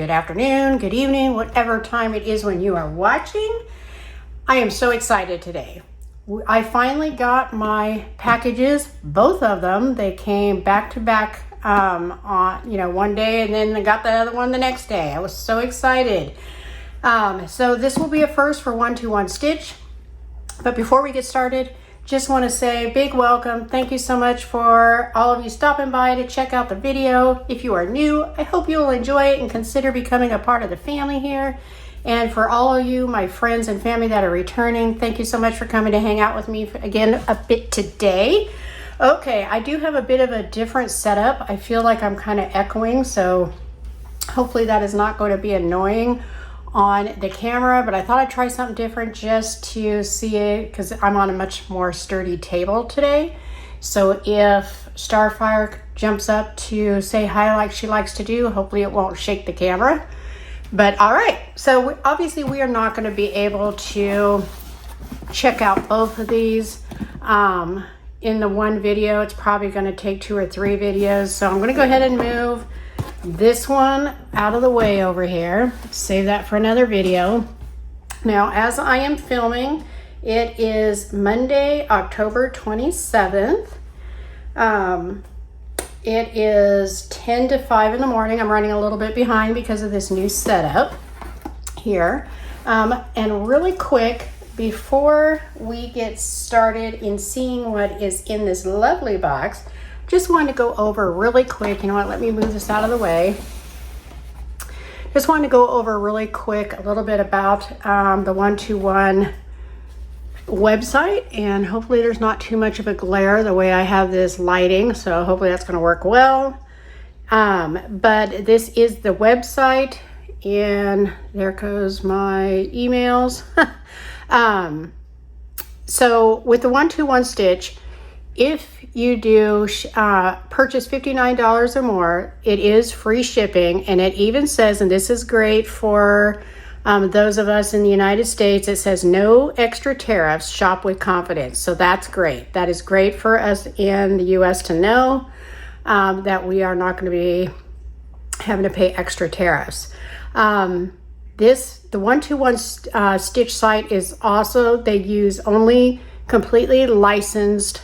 good afternoon, good evening, whatever time it is when you are watching. I am so excited today. I finally got my packages, both of them. They came back to back on one day, and then I got the other one the next day. I was so excited. So this will be a first for 121Stitch. But before we get started, just want to say big welcome. Thank you so much for all of you stopping by to check out the video. If you are new, I hope you will enjoy it and consider becoming a part of the family here. And for all of you, my friends and family that are returning, thank you so much for coming to hang out with me again a bit today. Okay, I do have a bit of a different setup. I feel like I'm kind of echoing, so hopefully that is not going to be annoying on the camera, but I thought I'd try something different just to see it, because I'm on a much more sturdy table today. So if Starfire jumps up to say hi like she likes to do, hopefully it won't shake the camera. But all right, so obviously we are not going to be able to check out both of these in the one video. It's probably going to take 2 or 3 videos. So I'm going to go ahead and move this one out of the way over here. Save that for another video. Now, as I am filming, it is Monday, October 27th. It is 10 to 5 in the morning. I'm running a little bit behind because of this new setup here. And really quick, before we get started in seeing what is in this lovely box, just wanted to go over really quick. You know what? Let me move this out of the way. Just wanted to go over really quick a little bit about the 121 website, and hopefully there's not too much of a glare the way I have this lighting, so hopefully that's going to work well. But this is the website, and there goes my emails. So with the 121Stitch, if you do purchase $59 or more, it is free shipping, and it even says, and this is great for those of us in the United States, it says no extra tariffs, shop with confidence. So that's great. That is great for us in the US to know that we are not going to be having to pay extra tariffs. The 121Stitch site is also, they use only completely licensed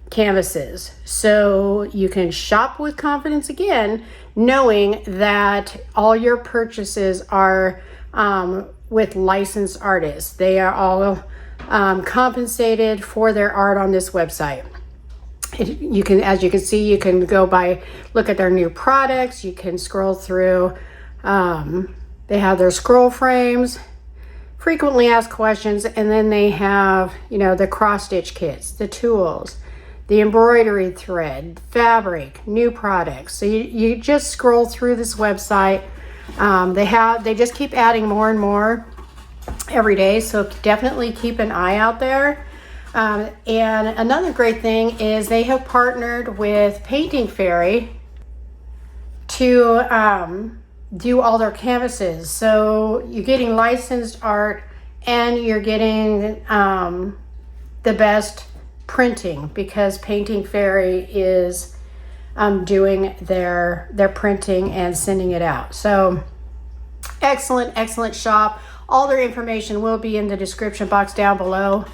canvases, so you can shop with confidence again, knowing that all your purchases are with licensed artists. They are all compensated for their art on this website. You can, as you can see, you can go by, look at their new products. You can scroll through. They have their scroll frames, frequently asked questions, and then they have, the cross stitch kits, the tools, the embroidery thread, fabric, new products. So you just scroll through this website. They just keep adding more and more every day. So definitely keep an eye out there. And another great thing is they have partnered with Painting Fairy to do all their canvases. So you're getting licensed art, and you're getting the best printing, because Painting Fairy is doing their printing and sending it out. So excellent shop. All their information will be in the description box down below.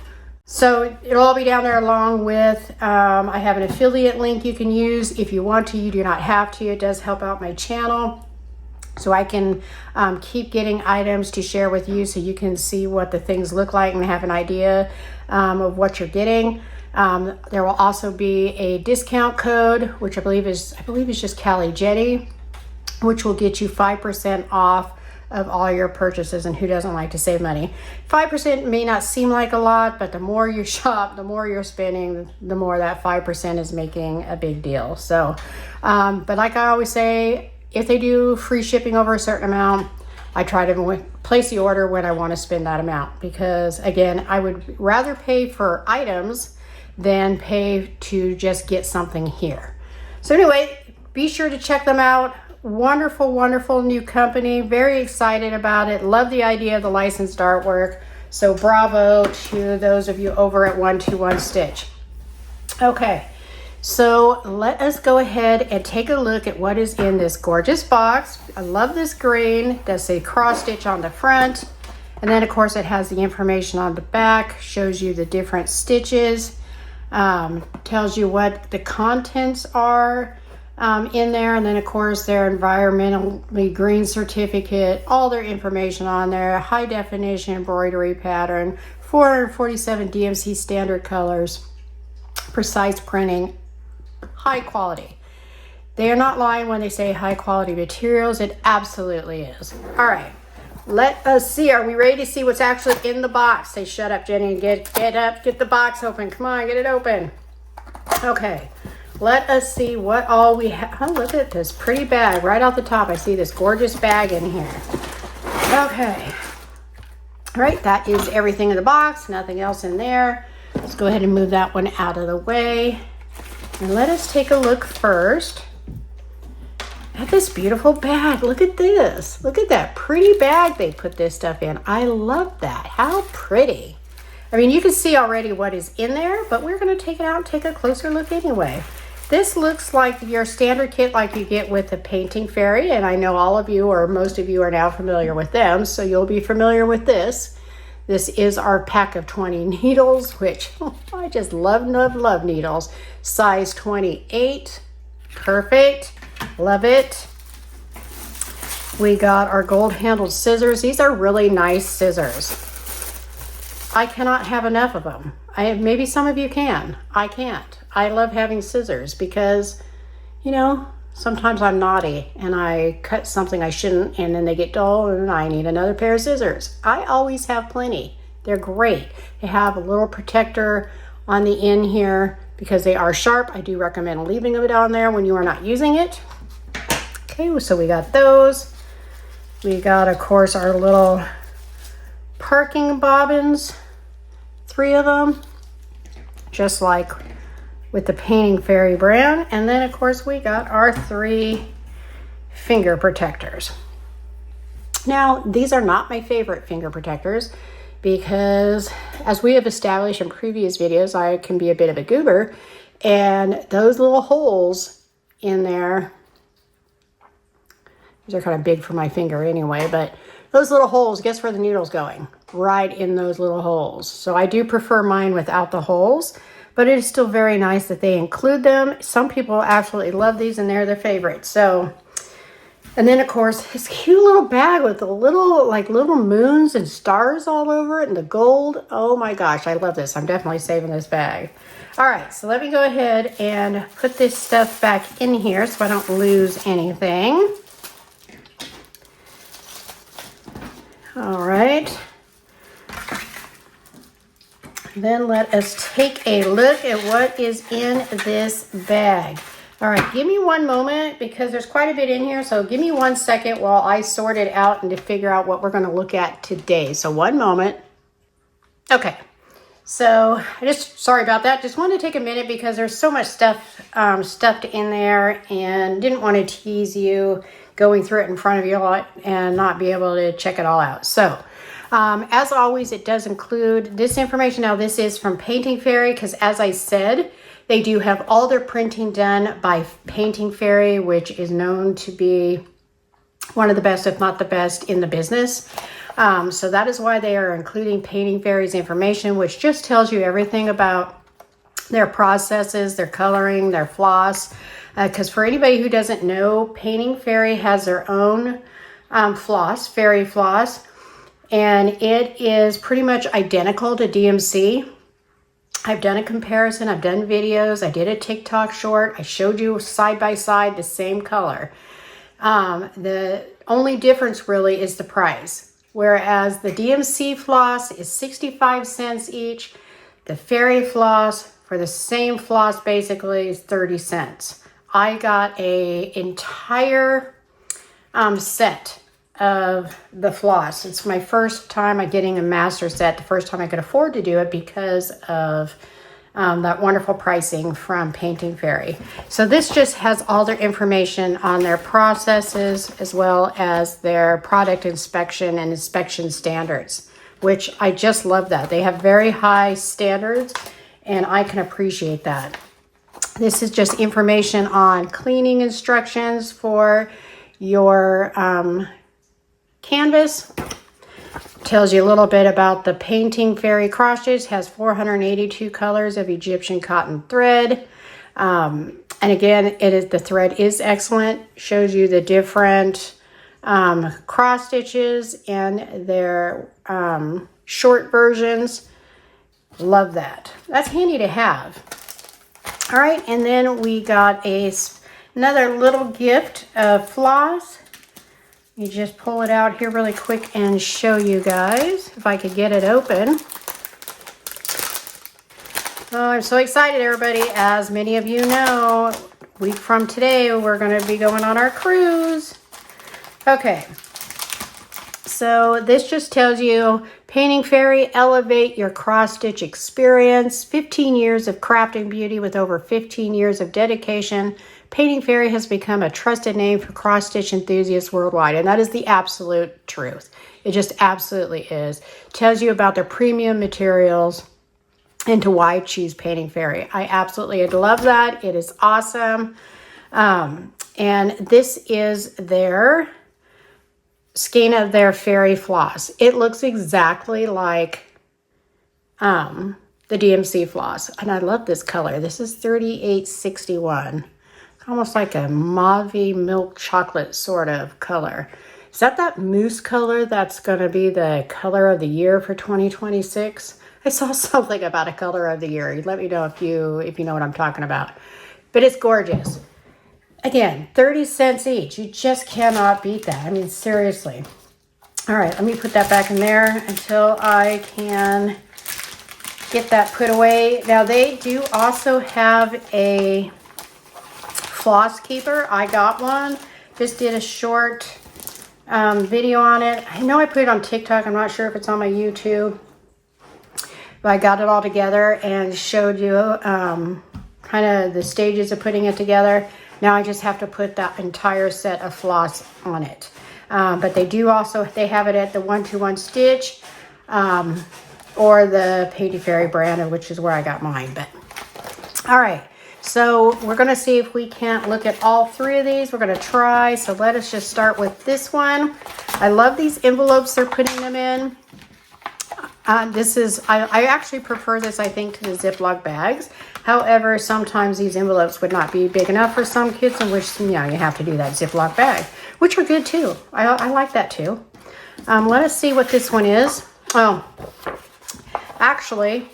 So it'll all be down there, along with I have an affiliate link you can use if you want to. You do not have to. It does help out my channel, so I can keep getting items to share with you, so you can see what the things look like and have an idea of what you're getting. There will also be a discount code, which I believe is just Callie Jetty, which will get you 5% off of all your purchases. And who doesn't like to save money? 5% may not seem like a lot, but the more you shop, the more you're spending, the more that 5% is making a big deal. So, but like I always say, if they do free shipping over a certain amount, I try to place the order when I want to spend that amount, because again, I would rather pay for items than pay to just get something here. So anyway, be sure to check them out. Wonderful new company. Very excited about it. Love the idea of the licensed artwork. So bravo to those of you over at 121Stitch. Okay, So let us go ahead and take a look at what is in this gorgeous box. I love this green. It does say cross stitch on the front. And then of course it has the information on the back, shows you the different stitches, tells you what the contents are in there. And then of course their environmentally green certificate, all their information on there, high definition embroidery pattern, 447 DMC standard colors, precise printing, high quality. They are not lying when they say high quality materials. It absolutely is. All right, let us see. Are we ready to see what's actually in the box? Say, shut up, Jenny, and get up, get the box open. Come on, get it open. Okay, let us see what all we have. Oh, look at this pretty bag right off the top. I see this gorgeous bag in here. Okay, all right, that is everything in the box, nothing else in there. Let's go ahead and move that one out of the way. And let us take a look first at this beautiful bag. Look at this. Look at that pretty bag they put this stuff in. I love that. How pretty. I mean, you can see already what is in there, but we're going to take it out and take a closer look anyway. This looks like your standard kit like you get with the Painting Fairy, and I know all of you or most of you are now familiar with them, so you'll be familiar with this. This is our pack of 20 needles, which I just love needles. Size 28, perfect, love it. We got our gold handled scissors. These are really nice scissors. I cannot have enough of them. Maybe some of you can. I can't. I love having scissors because, you know, sometimes I'm naughty and I cut something I shouldn't and then they get dull and I need another pair of scissors. I always have plenty. They're great. They have a little protector on the end here because they are sharp. I do recommend leaving them down there when you are not using it. Okay, so we got those. We got, of course, our little parking bobbins, 3 of them, just like with the Painting Fairy brand. And then of course we got our 3 finger protectors. Now, these are not my favorite finger protectors because as we have established in previous videos, I can be a bit of a goober, and those little holes in there, these are kind of big for my finger anyway, but those little holes, guess where the needle's going? Right in those little holes. So I do prefer mine without the holes, but it is still very nice that they include them. Some people absolutely love these and they're their favorites. So, and then of course, this cute little bag with the little, like little moons and stars all over it and the gold. Oh my gosh, I love this. I'm definitely saving this bag. All right, so let me go ahead and put this stuff back in here so I don't lose anything. All right. Then let us take a look at what is in this bag. All right, give me one moment because there's quite a bit in here. So give me 1 second while I sort it out and to figure out what we're going to look at today. So one moment. Okay, so sorry about that. Just wanted to take a minute because there's so much stuff stuffed in there and didn't want to tease you going through it in front of you and not be able to check it all out. So as always, it does include this information. Now, this is from Painting Fairy because, as I said, they do have all their printing done by Painting Fairy, which is known to be one of the best, if not the best, in the business. So that is why they are including Painting Fairy's information, which just tells you everything about their processes, their coloring, their floss. Because for anybody who doesn't know, Painting Fairy has their own floss, fairy floss. And it is pretty much identical to DMC. I've done a comparison. I've done videos. I did a TikTok short. I showed you side by side the same color. The only difference really is the price. Whereas the DMC floss is 65 cents each. The fairy floss for the same floss basically is 30 cents. I got a entire set of the floss. It's my first time getting a master set, the first time I could afford to do it because of that wonderful pricing from Painting Fairy. So this just has all their information on their processes as well as their product inspection and inspection standards, which I just love that. They have very high standards and I can appreciate that. This is just information on cleaning instructions for your canvas. Tells you a little bit about the painting fairy cross stitch. Has 482 colors of Egyptian cotton thread. And again, the thread is excellent. Shows you the different cross stitches and their short versions. Love that. That's handy to have. All right, and then we got another little gift of floss. You just pull it out here really quick and show you guys if I could get it open. Oh, I'm so excited, everybody. As many of you know, a week from today, we're going to be going on our cruise. Okay. So this just tells you, Painting Fairy, elevate your cross-stitch experience. 15 years of crafting beauty with over 15 years of dedication. Painting Fairy has become a trusted name for cross-stitch enthusiasts worldwide. And that is the absolute truth. It just absolutely is. Tells you about their premium materials and to why choose Painting Fairy. I absolutely love that. It is awesome. And this is their skein of their fairy floss. It looks exactly like the DMC floss. And I love this color. This is 3861. Almost like a mauve milk chocolate sort of color. Is that mousse color that's going to be the color of the year for 2026? I saw something about a color of the year. Let me know if you know what I'm talking about. But it's gorgeous. Again, 30 cents each. You just cannot beat that. I mean, seriously. All right, let me put that back in there until I can get that put away. Now, they do also have a floss keeper. I got one. Just did a short video on it. I know I put it on TikTok. I'm not sure if it's on my YouTube. But I got it all together and showed you kind of the stages of putting it together. Now I just have to put that entire set of floss on it. But they have it at the 121Stitch or the Painting Fairy brand, which is where I got mine. But all right, so we're going to see if we can't look at all three of these. We're going to try. So let us just start with this one. I love these envelopes they're putting them in. I actually prefer this, I think, to the Ziploc bags. However, sometimes these envelopes would not be big enough for some kids, in which, you have to do that Ziploc bag, which are good too. I like that too. Let us see what this one is. Oh, actually,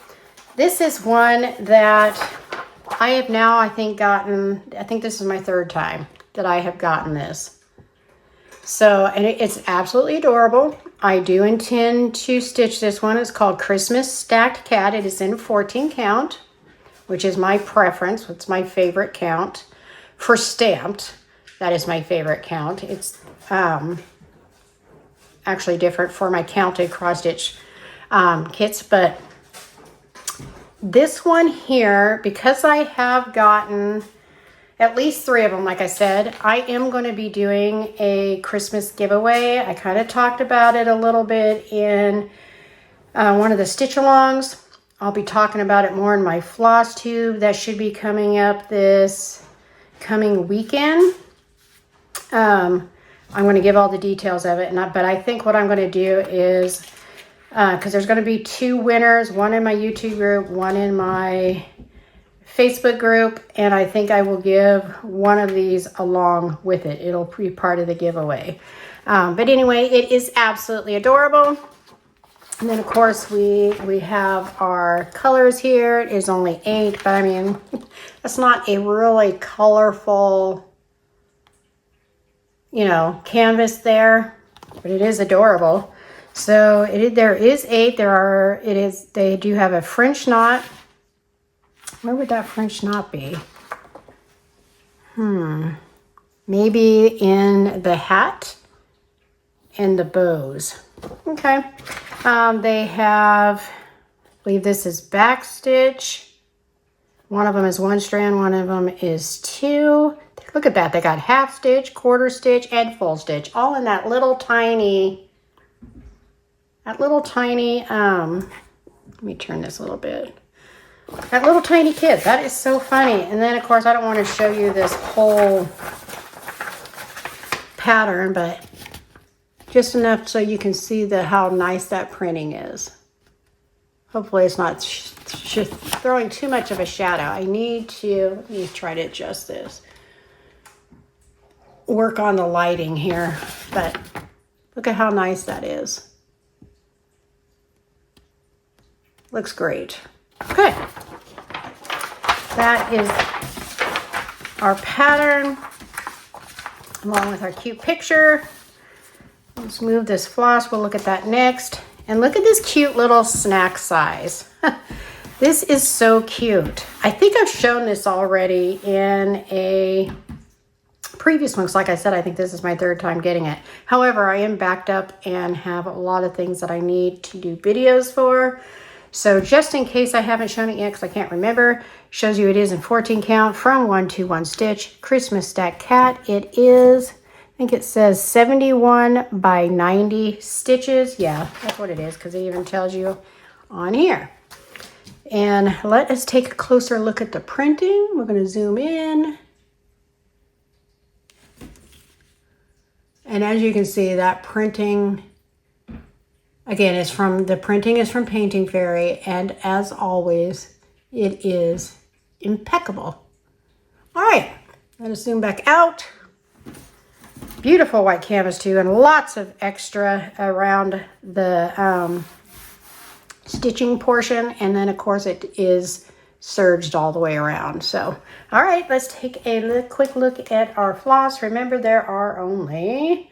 this is one that I have now, I think this is my third time that I have gotten this. So, and it's absolutely adorable. I do intend to stitch this one. It's called Christmas Stacked Cat. It is in 14 count, which is my preference. It's my favorite count. For stamped, that is my favorite count. It's actually different for my counted cross-stitch kits. But this one here, because I have gotten at least 3 of them, like I said, I am going to be doing a Christmas giveaway. I kind of talked about it a little bit in one of the stitch-alongs. I'll be talking about it more in my floss tube. That should be coming up this coming weekend. I'm going to give all the details of it. But I think what I'm going to do is, because there's going to be 2 winners, one in my YouTube group, one in my Facebook group, and I think I will give one of these along with it. It'll be part of the giveaway. But anyway, it is absolutely adorable. And then, of course, we have our colors here. It is only 8, but I mean, that's not a really colorful, canvas there, but it is adorable. So there is 8. They do have a French knot. Where would that French knot be? Maybe in the hat and the bows. Okay. They have, I believe this is back stitch. One of them is 1 strand, one of them is 2. Look at that. They got half stitch, quarter stitch, and full stitch, all in that little tiny, let me turn this a little bit. That little tiny kid. That is so funny. And then, of course, I don't want to show you this whole pattern, but just enough so you can see how nice that printing is. Hopefully it's not throwing too much of a shadow. Let me try to adjust this. Work on the lighting here, but look at how nice that is. Looks great. Okay. That is our pattern along with our cute picture. Let's move this floss. We'll look at that next. And look at this cute little snack size. This is so cute. I think I've shown this already in a previous one. Like I said, I think this is my third time getting it. However, I am backed up and have a lot of things that I need to do videos for. So just in case I haven't shown it yet, because I can't remember, shows you it is in 14 count from 121Stitch. Christmas Stack Cat. It is, I think it says 71 by 90 stitches. Yeah, that's what it is, because it even tells you on here. And let us take a closer look at the printing. We're going to zoom in. And as you can see, that printing, again, printing is from Painting Fairy, and as always, it is impeccable. All right, let us zoom back out. Beautiful white canvas too, and lots of extra around the stitching portion, and then of course it is serged all the way around. So, all right, let's take a quick look at our floss. Remember, there are only,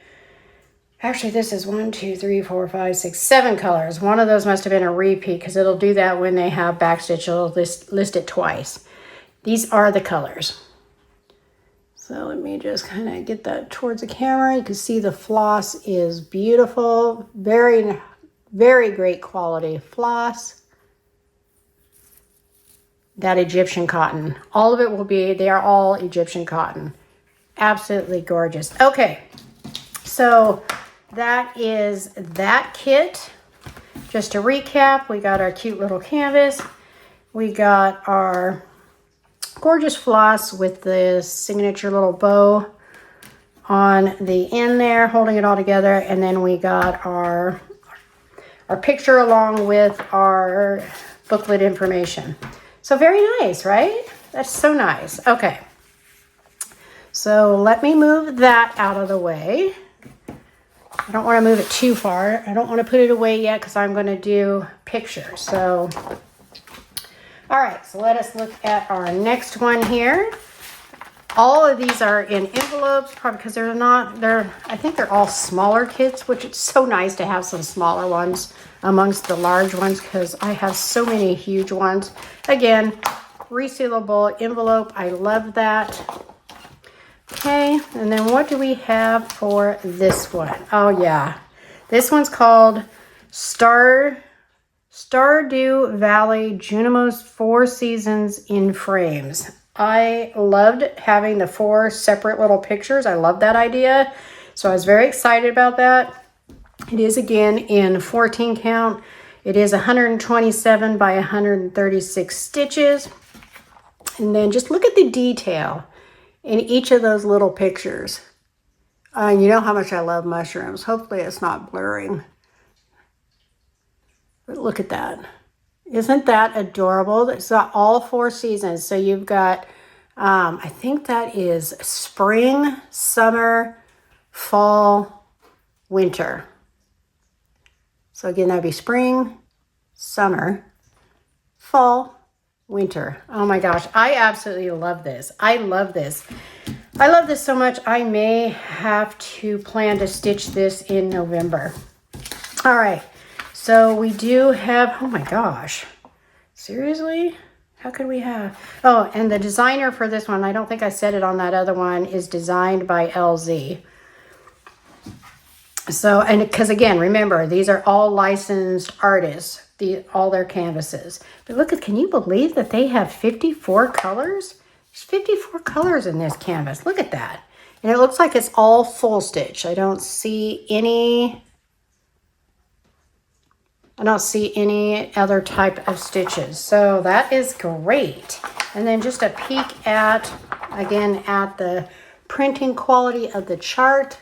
actually this is 1, 2, 3, 4, 5, 6, 7 colors. One of those must have been a repeat, because it'll do that when they have backstitch. It'll list it twice. These are the colors. So let me just kind of get that towards the camera. You can see the floss is beautiful. Very, very great quality floss. That Egyptian cotton. All of it will be, they are all Egyptian cotton. Absolutely gorgeous. Okay, so that is that kit. Just to recap, we got our cute little canvas. We got our gorgeous floss with the signature little bow on the end there, holding it all together. And then we got our picture along with our booklet information. So very nice, right? That's so nice. Okay. So let me move that out of the way. I don't want to move it too far. I don't want to put it away yet because I'm going to do pictures. So, all right. So let us look at our next one here. All of these are in envelopes, probably because I think they're all smaller kits, which it's so nice to have some smaller ones amongst the large ones, because I have so many huge ones. Again, resealable envelope. I love that. Okay, and then what do we have for this one? Oh yeah, this one's called Stardew Valley Junimo's 4 Seasons in Frames. I loved having the 4 separate little pictures. I love that idea. So I was very excited about that. It is again in 14 count. It is 127 by 136 stitches. And then just look at the detail in each of those little pictures. You know how much I love mushrooms. Hopefully it's not blurring. But look at that. Isn't that adorable? It's got all 4 seasons. So you've got, I think that is spring, summer, fall, winter. So again, that'd be spring, summer, fall, winter. Oh my gosh, I absolutely love this. I love this. I love this so much, I may have to plan to stitch this in November. All right, so we do have, oh my gosh, seriously? How could we have? Oh, and the designer for this one, I don't think I said it on that other one, is designed by LZ. So, and because again, remember, these are all licensed artists, all their canvases. But look at, can you believe that they have 54 colors? There's 54 colors in this canvas. Look at that. And it looks like it's all full stitch. I don't see any I don't see any other type of stitches. So that is great. And then just a peek at, again, at the printing quality of the chart.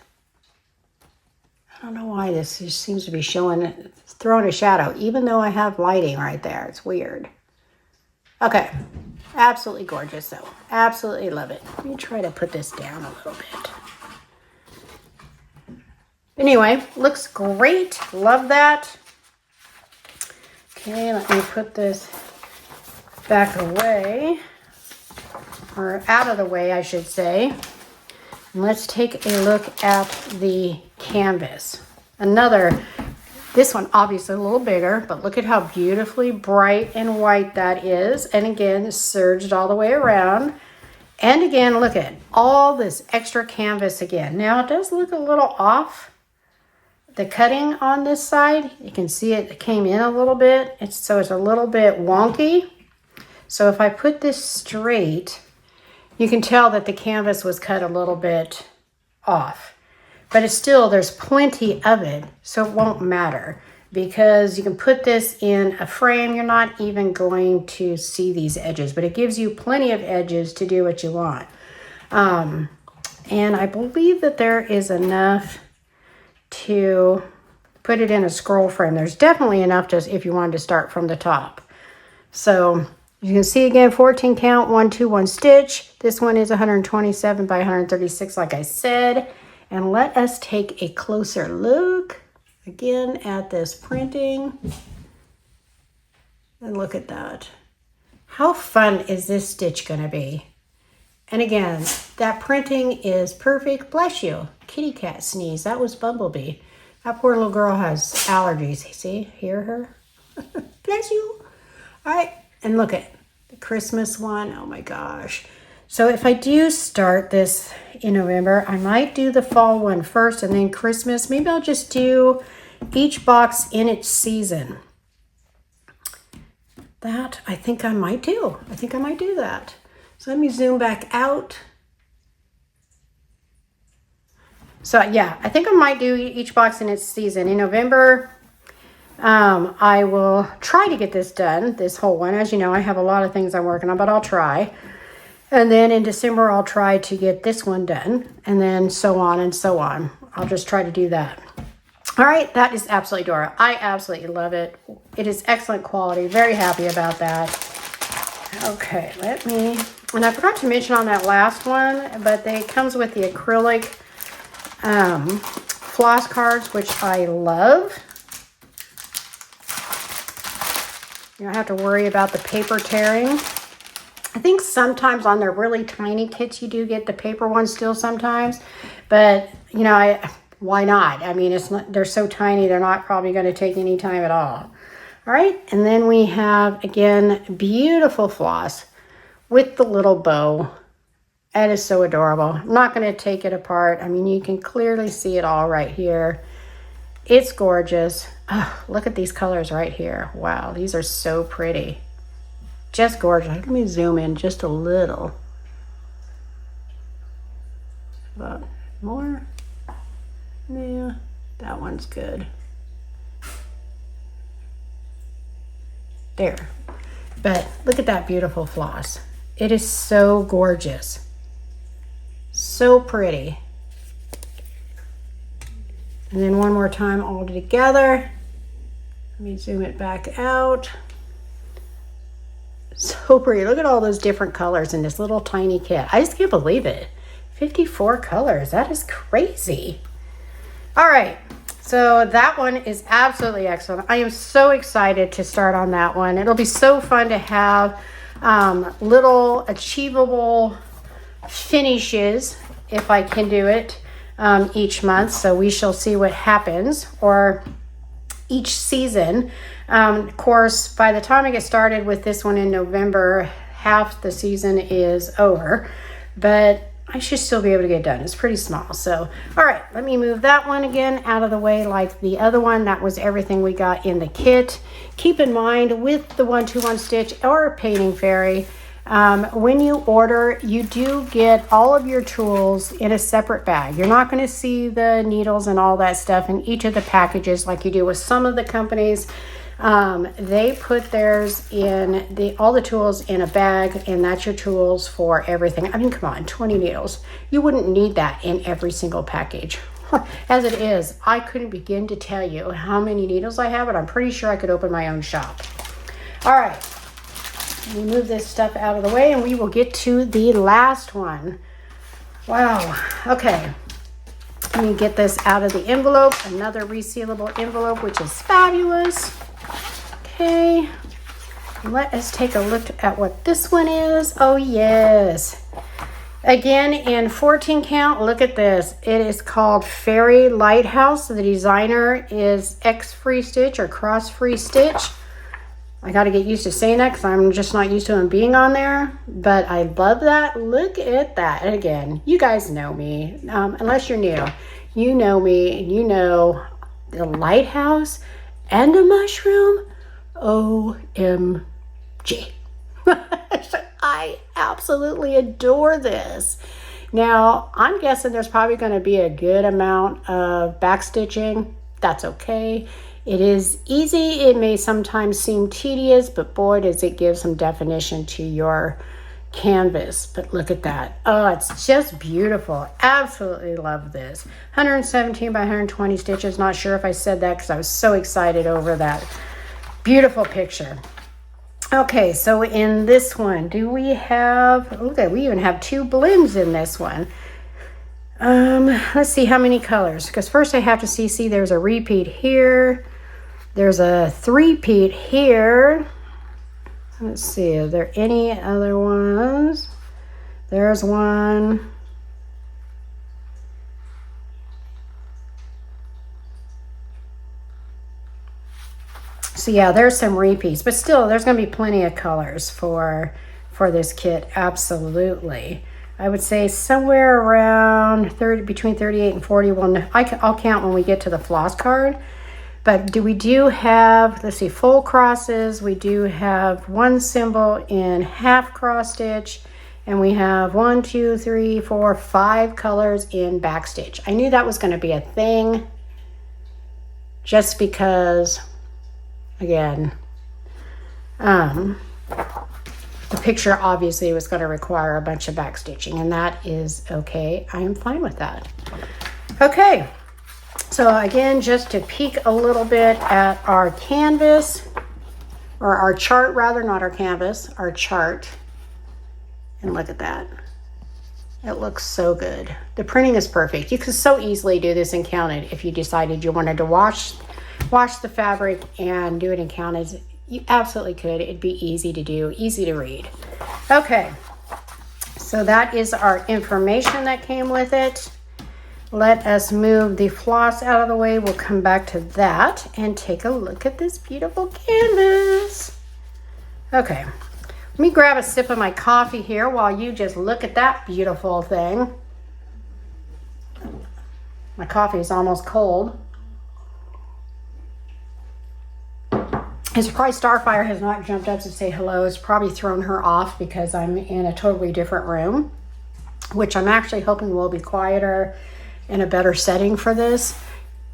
I don't know why this just seems to be throwing a shadow, even though I have lighting right there. It's weird. Okay, absolutely gorgeous though. Absolutely love it. Let me try to put this down a little bit. Anyway, looks great. Love that. Okay, let me put this back away, or out of the way, I should say. And let's take a look at the canvas. This one obviously a little bigger, but look at how beautifully bright and white that is. And again, serged all the way around. And again, look at all this extra canvas again. Now it does look a little off. The cutting on this side, you can see it came in a little bit. So it's a little bit wonky. So if I put this straight, you can tell that the canvas was cut a little bit off. But it's still, there's plenty of it, so it won't matter. Because you can put this in a frame, you're not even going to see these edges. But it gives you plenty of edges to do what you want. And I believe that there is enough to put it in a scroll frame. There's definitely enough just if you wanted to start from the top. So you can see again, 14 count, 121 stitch. This one is 127 by 136, like I said. And let us take a closer look again at this printing. And look at that. How fun is this stitch gonna be? And again, that printing is perfect. Bless you. Kitty cat sneeze. That was Bumblebee. That poor little girl has allergies. See, hear her? Bless you. All right, and look at the Christmas one. Oh my gosh. So if I do start this in November, I might do the fall one first and then Christmas. Maybe I'll just do each box in its season. That I think I might do. I think I might do that. So let me zoom back out. So yeah, I think I might do each box in its season. In November, I will try to get this done, this whole one. As you know, I have a lot of things I'm working on, but I'll try. And then in December, I'll try to get this one done, and then so on and so on. I'll just try to do that. All right, that is absolutely adorable. I absolutely love it. It is excellent quality. Very happy about that. Okay, and I forgot to mention on that last one, but it comes with the acrylic floss cards, which I love. You don't have to worry about the paper tearing. I think sometimes on their really tiny kits, you do get the paper ones still sometimes, but you know, why not? I mean, they're so tiny, they're not probably going to take any time at all. All right, and then we have, again, beautiful floss with the little bow. That is so adorable. I'm not going to take it apart. I mean, you can clearly see it all right here. It's gorgeous. Oh, look at these colors right here. Wow, these are so pretty. Just gorgeous. Let me zoom in just a little. But more. Yeah, that one's good. There. But look at that beautiful floss. It is so gorgeous. So pretty. And then one more time all together. Let me zoom it back out. So pretty. Look at all those different colors in this little tiny kit. I just can't believe it. 54 colors. That is crazy. All right. So that one is absolutely excellent. I am so excited to start on that one. It'll be so fun to have little achievable finishes if I can do it each month. So we shall see what happens, or each season. Of course, by the time I get started with this one in November, half the season is over, but I should still be able to get it done. It's pretty small. So, all right, let me move that one again out of the way like the other one. That was everything we got in the kit. Keep in mind with the 121Stitch or Painting Fairy, when you order, you do get all of your tools in a separate bag. You're not going to see the needles and all that stuff in each of the packages like you do with some of the companies. They put theirs in all the tools in a bag, and that's your tools for everything. I mean, come on, 20 needles. You wouldn't need that in every single package. As it is, I couldn't begin to tell you how many needles I have, but I'm pretty sure I could open my own shop. All right, we move this stuff out of the way, and we will get to the last one. Wow, okay. Let me get this out of the envelope, another resealable envelope, which is fabulous. Okay, let us take a look at what this one is. Oh yes. Again, in 14 count, look at this. It is called Fairy Lighthouse. The designer is X Free Stitch or Cross Free Stitch. I got to get used to saying that because I'm just not used to them being on there. But I love that. Look at that. And again, you guys know me. Unless you're new. You know me. And you know the lighthouse and a mushroom. OMG. I absolutely adore this. Now, I'm guessing there's probably going to be a good amount of backstitching. That's okay. It is easy. It may sometimes seem tedious, but boy, does it give some definition to your canvas. But look at that. Oh, it's just beautiful. Absolutely love this. 117 by 120 stitches. Not sure if I said that because I was so excited over that beautiful picture. Okay, so in this one, do we have, okay, we even have 2 blends in this one. Let's see how many colors, because first I have to see there's a repeat here. There's a 3-peat here. Let's see, are there any other ones? There's one. So yeah, there's some repeats, but still there's going to be plenty of colors for this kit. Absolutely. I would say somewhere around between 38 and 40. Well, I'll count when we get to the floss card. But we do have, let's see, full crosses. We do have one symbol in half cross stitch, and we have 1, 2, 3, 4, 5 colors in back stitch. I knew that was going to be a thing just because, again, the picture obviously was going to require a bunch of back stitching, and that is okay. I am fine with that. Okay, so again, just to peek a little bit at our canvas, or our chart rather, not our canvas, our chart, and look at that. It looks so good. The printing is perfect. You could so easily do this and count it if you decided you wanted to wash the fabric and do it in counters. You absolutely could. It'd be easy to do, easy to read. Okay, so that is our information that came with it. Let us move the floss out of the way. We'll come back to that and take a look at this beautiful canvas. Okay, let me grab a sip of my coffee here while you just look at that beautiful thing. My coffee is almost cold. I'm surprised Starfire has not jumped up to say hello. It's probably thrown her off because I'm in a totally different room, which I'm actually hoping will be quieter and a better setting for this.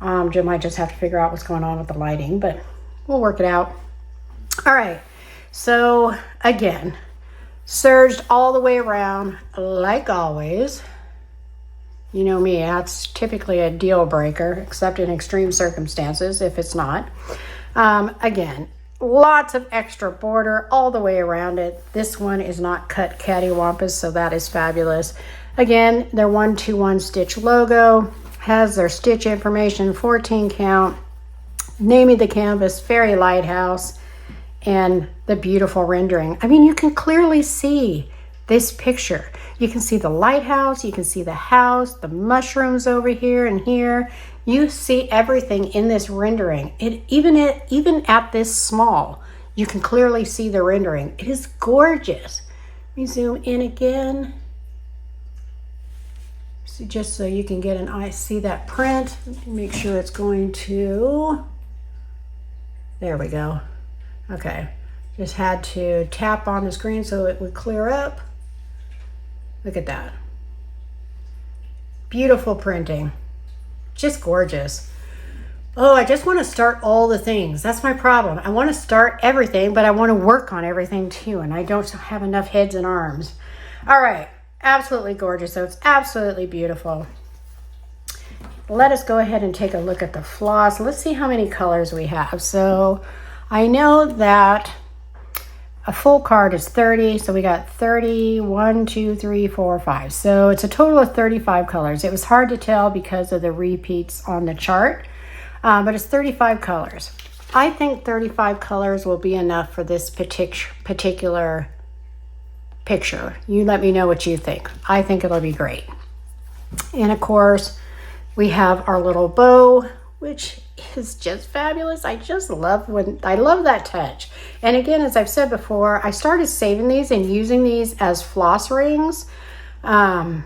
Jim might just have to figure out what's going on with the lighting, but we'll work it out. All right, so again, serged all the way around like always. You know me, that's typically a deal breaker, except in extreme circumstances if it's not. Again, lots of extra border all the way around it. This one is not cut cattywampus, so that is fabulous. Again, their 121Stitch logo has their stitch information, 14 count, name of the canvas, Fairy Lighthouse, and the beautiful rendering. I mean, you can clearly see this picture. You can see the lighthouse, you can see the house, the mushrooms over here and here. You see everything in this rendering. Even at this small, you can clearly see the rendering. It is gorgeous. Let me zoom in again. So just so you can get an eye, see that print. Make sure it's going to, there we go. Okay, just had to tap on the screen so it would clear up. Look at that. Beautiful printing. Just gorgeous. Oh, I just want to start all the things. That's my problem. I want to start everything, but I want to work on everything too, and I don't have enough heads and arms. All right, absolutely gorgeous. So it's absolutely beautiful. Let us go ahead and take a look at the floss. Let's see how many colors we have. So I know that a full card is 30, so we got 30, 1, 2, 3, 4, 5. So it's a total of 35 colors. It was hard to tell because of the repeats on the chart. But it's 35 colors. I think 35 colors will be enough for this particular picture. You let me know what you think. I think it'll be great. And of course, we have our little bow, which is just fabulous. I love that touch. And again, as I've said before, I started saving these and using these as floss rings. I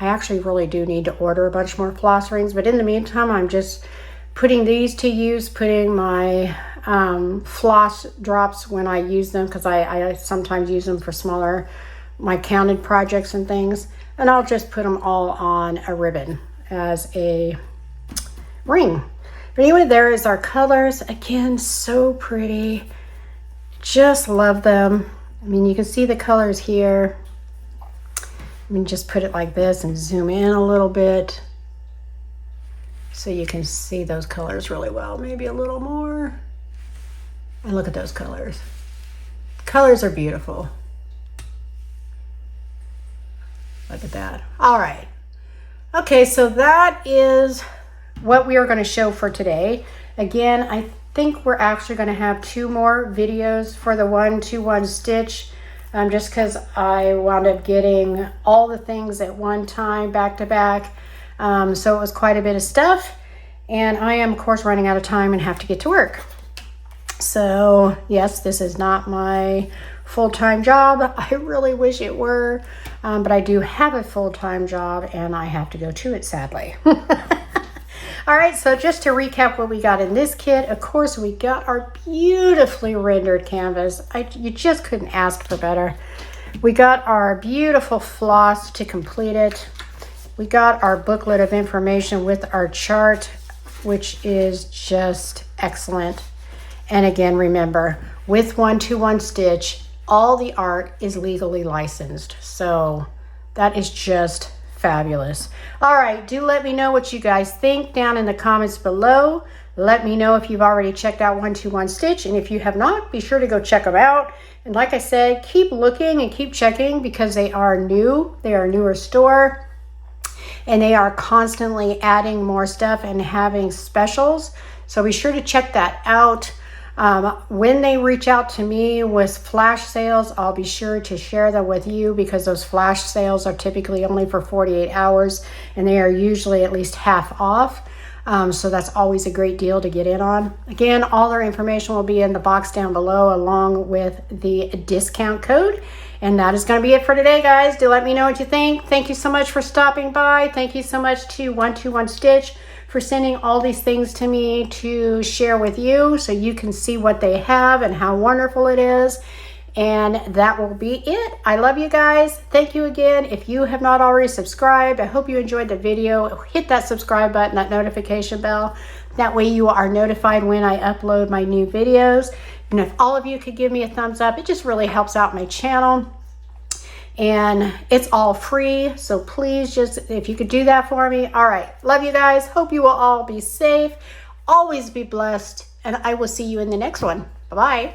actually really do need to order a bunch more floss rings, but in the meantime, I'm just putting these to use, putting my floss drops when I use them, because I sometimes use them for smaller, my counted projects and things. And I'll just put them all on a ribbon as a ring. But anyway, there is our colors. Again, so pretty. Just love them. I mean, you can see the colors here. Let me just put it like this and zoom in a little bit, so you can see those colors really well. Maybe a little more. And look at those colors. Colors are beautiful. Look at that. All right. Okay, so that is what we are going to show for today. Again, I think we're actually going to have 2 more videos for the 121Stitch, just because I wound up getting all the things at one time, back to back. So it was quite a bit of stuff, and I am of course running out of time and have to get to work. So yes, this is not my full-time job. I really wish it were, but I do have a full-time job and I have to go to it, sadly. All right, so just to recap what we got in this kit, of course we got our beautifully rendered canvas. You just couldn't ask for better. We got our beautiful floss to complete it. We got our booklet of information with our chart, which is just excellent. And again, remember, with 121Stitch, all the art is legally licensed. So that is just fabulous. All right, do let me know what you guys think down in the comments below. Let me know if you've already checked out 121Stitch, and if you have not, be sure to go check them out. And like I said, keep looking and keep checking, because they are new. They are a newer store, and they are constantly adding more stuff and having specials. So be sure to check that out. When they reach out to me with flash sales, I'll be sure to share them with you, because those flash sales are typically only for 48 hours and they are usually at least half off. So that's always a great deal to get in on. Again, all their information will be in the box down below, along with the discount code. And that is going to be it for today, guys. Do let me know what you think. Thank you so much for stopping by. Thank you so much to 121Stitch for sending all these things to me to share with you, so you can see what they have and how wonderful it is. And that will be it. I love you guys. Thank you again. If you have not already subscribed, I hope you enjoyed the video. Hit that subscribe button, that notification bell. That way you are notified when I upload my new videos. And if all of you could give me a thumbs up, it just really helps out my channel. And it's all free, so please just, if you could do that for me. All right, love you guys. Hope you will all be safe. Always be blessed, and I will see you in the next one. Bye-bye.